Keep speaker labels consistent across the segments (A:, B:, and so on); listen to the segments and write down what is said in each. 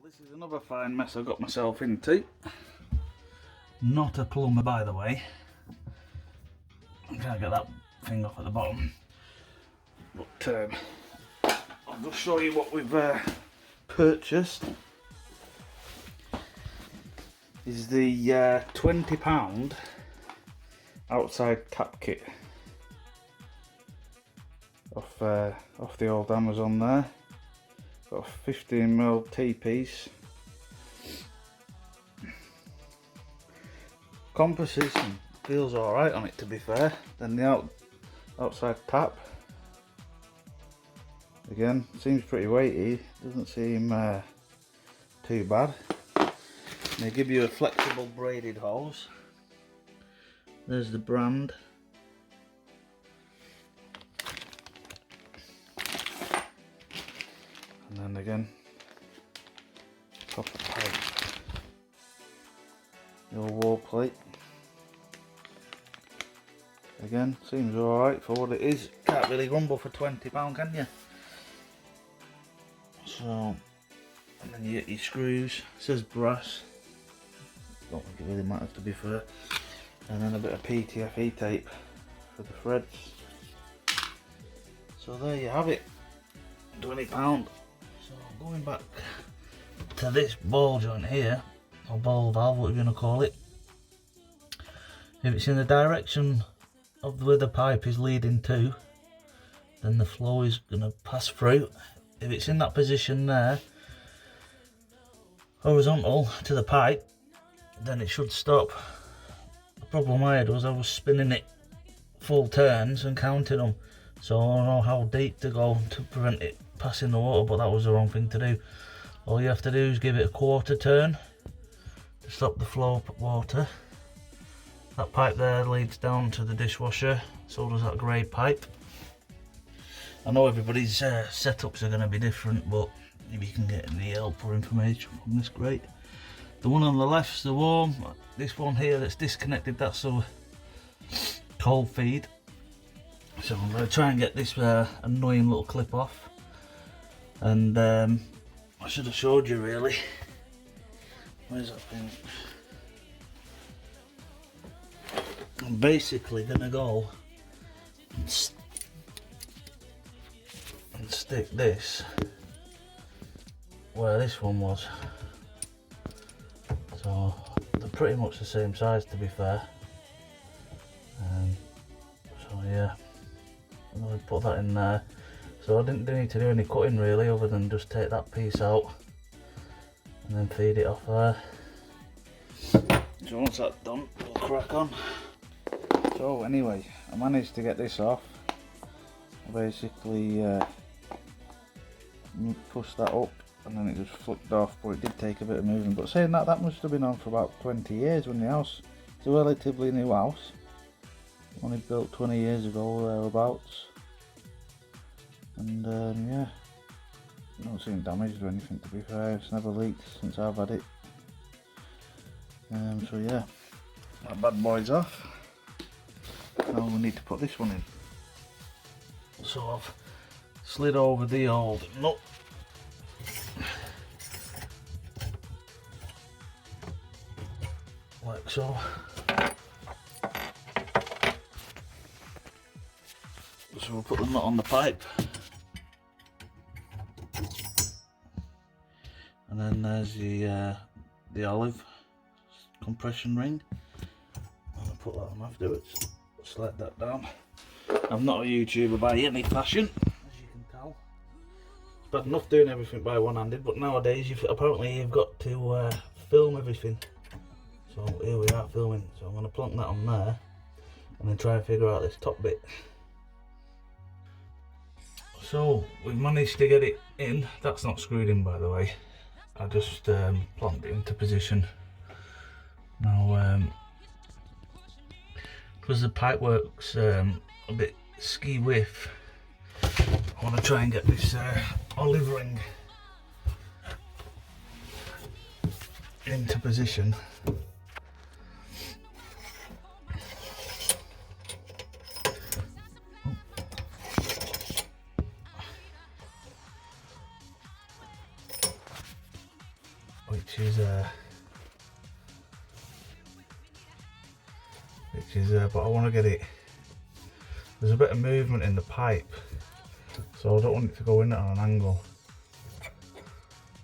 A: This is another fine mess I got myself into. Not a plumber, by the way. I can't get that thing off at the bottom. But I'll just show you what we've purchased. This is the £20 outside tap kit off the old Amazon there. Got a 15mm T-piece. Compasses and feels alright on it, to be fair. Then the outside tap. Again, seems pretty weighty. Doesn't seem too bad. They give you a flexible braided hose. There's the brand. And then again, copper pipe. Your wall plate. Again, seems alright for what it is. Can't really grumble for £20, can you? So, and then you get your screws. It says brass. Don't think it really matters, to be fair. And then a bit of PTFE tape for the threads. So there you have it. £20. So going back to this ball joint here, or ball valve, what you're going to call it. If it's in the direction of where the pipe is leading to, then the flow is going to pass through. If it's in that position there, horizontal to the pipe, then it should stop. The problem I had was I was spinning it full turns and counting them, so I don't know how deep to go to prevent it passing the water, but that was the wrong thing to do. All you have to do is give it a quarter turn to stop the flow of water. That pipe there leads down to the dishwasher, so does that grey pipe. I know everybody's setups are going to be different, but if you can get any help or information from this, great. The one on the left's the warm. This one here that's disconnected, that's a cold feed. So I'm going to try and get this annoying little clip off. And I should have showed you really. Where's that thing? I'm basically going to go and stick this where this one was. So they're pretty much the same size, to be fair. So yeah, I'm going to put that in there. So I didn't need to do any cutting really, other than just take that piece out and then feed it off there. So once that's done, we'll crack on. So anyway, I managed to get this off. I basically pushed that up and then it just flipped off, but it did take a bit of moving. But saying that, that must have been on for about 20 years when the house, it's a relatively new house. Only built 20 years ago or thereabouts. And yeah, I don't seem damaged or anything, to be fair. It's never leaked since I've had it. So yeah, that bad boy's off. Now we need to put this one in. So I've slid over the old nut. Like so. So we'll put the nut on the pipe. And then there's the olive compression ring. I'll put that on afterwards. Slide that down. I'm not a YouTuber by any fashion, as you can tell. It's bad enough doing everything by one-handed, but nowadays apparently you've got to film everything. So here we are filming. So I'm going to plonk that on there and then try and figure out this top bit. So we've managed to get it in. That's not screwed in, by the way. I just plonked it into position. Now because the pipe works a bit ski-whiff, I want to try and get this olive ring into position. which is but I want to get it. There's a bit of movement in the pipe, so I don't want it to go in on an angle.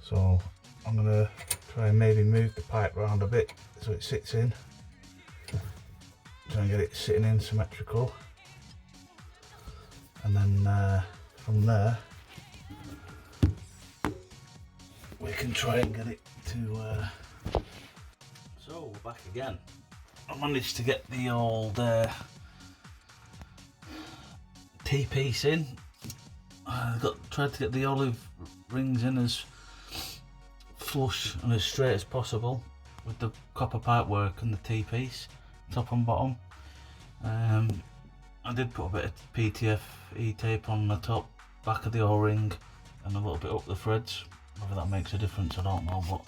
A: So I'm gonna try and maybe move the pipe around a bit so it sits in. Try and get it sitting in symmetrical, and then from there we can try and get it to. So we're back again. I managed to get the old T-piece in. I tried to get the olive rings in as flush and as straight as possible with the copper pipe work and the T-piece, top and bottom. I did put a bit of PTF E-tape on the top, back of the O-ring and a little bit up the threads. Whether that makes a difference I don't know, but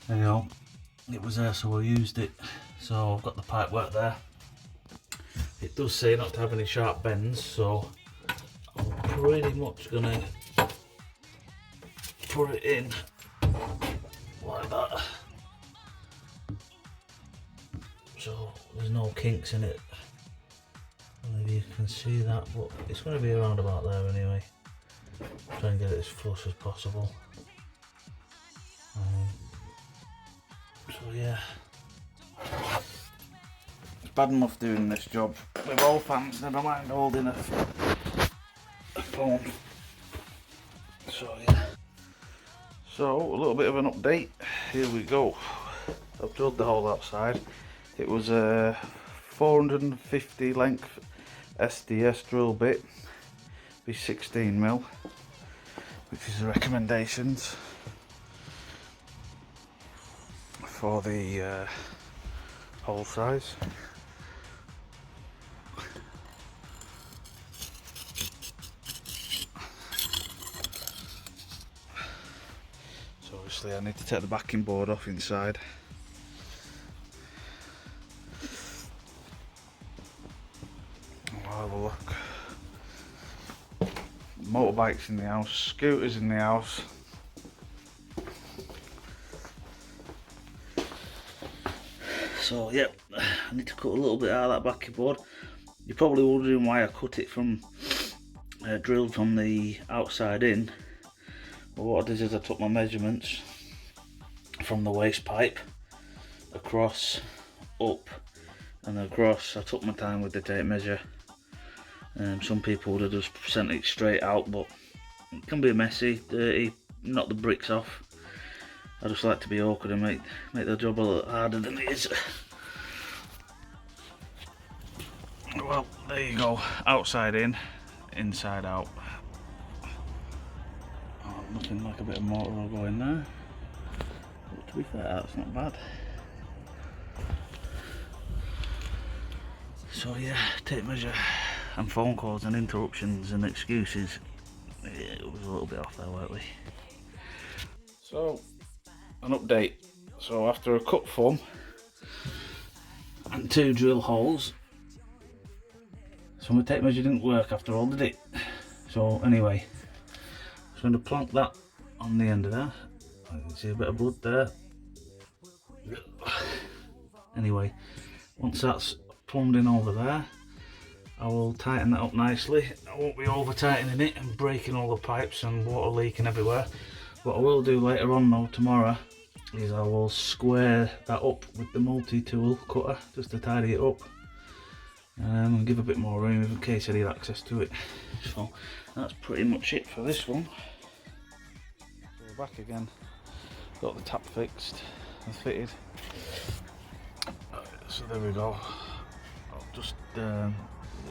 A: there you go. It was there, so I used it. So I've got the pipe work there. It does say not to have any sharp bends, so I'm pretty much gonna put it in like that, so there's no kinks in it. Maybe you can see that, but it's going to be around about there anyway. Try and get it as flush as possible. So yeah, it's bad enough doing this job with all fans, never mind holding a phone. So yeah, so a little bit of an update. Here we go. I've drilled the hole outside. It was a 450 length SDS drill bit, be 16mm, which is the recommendations for the hole size. So obviously I need to take the backing board off inside. I'll have a look. Motorbikes in the house, scooters in the house. So yeah, I need to cut a little bit out of that backing board. You're probably wondering why I cut it from drilled from the outside in. Well, what I did is I took my measurements from the waste pipe across, up and across. I took my time with the tape measure. Some people would have just sent it straight out, but it can be messy, dirty, knock the bricks off. I just like to be awkward and make the job a little harder than it is. Well, there you go, outside in, inside out. Oh, nothing like a bit of mortar will go in there. But to be fair, that's not bad. So yeah, tape measure and phone calls and interruptions and excuses. Yeah, it was a little bit off there, weren't we? So, an update. So after a cut thumb and 2 drill holes, so my tape measure didn't work after all, did it? So anyway, I'm going to plonk that on the end of there. You can see a bit of blood there. Anyway, once that's plumbed in over there, I will tighten that up nicely. I won't be over tightening it and breaking all the pipes and water leaking everywhere. What I will do later on though, tomorrow, is I will square that up with the multi-tool cutter just to tidy it up and give a bit more room in case I need access to it. So that's pretty much it for this one. So we're back again, got the tap fixed and fitted. So there we go. I'll just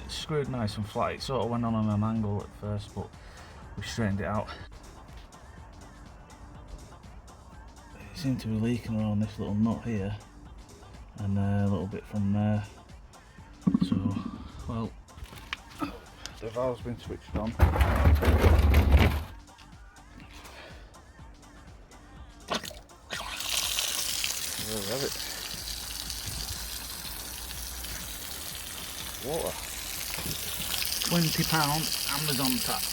A: it's screwed nice and flat. It sort of went on an angle at first, but we straightened it out. It seemed to be leaking around this little nut here and a little bit from there. So, well, the valve's been switched on. There we have it. Water. £20 Amazon tap.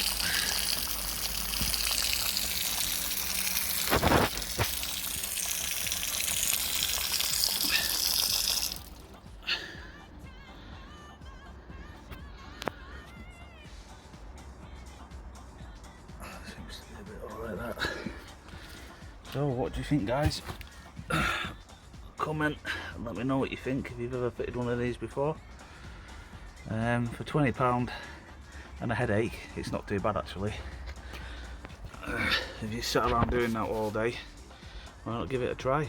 A: like that. So what do you think, guys? Comment and let me know what you think if you've ever fitted one of these before. For £20 and a headache, it's not too bad actually. If you sat around doing that all day, why not give it a try?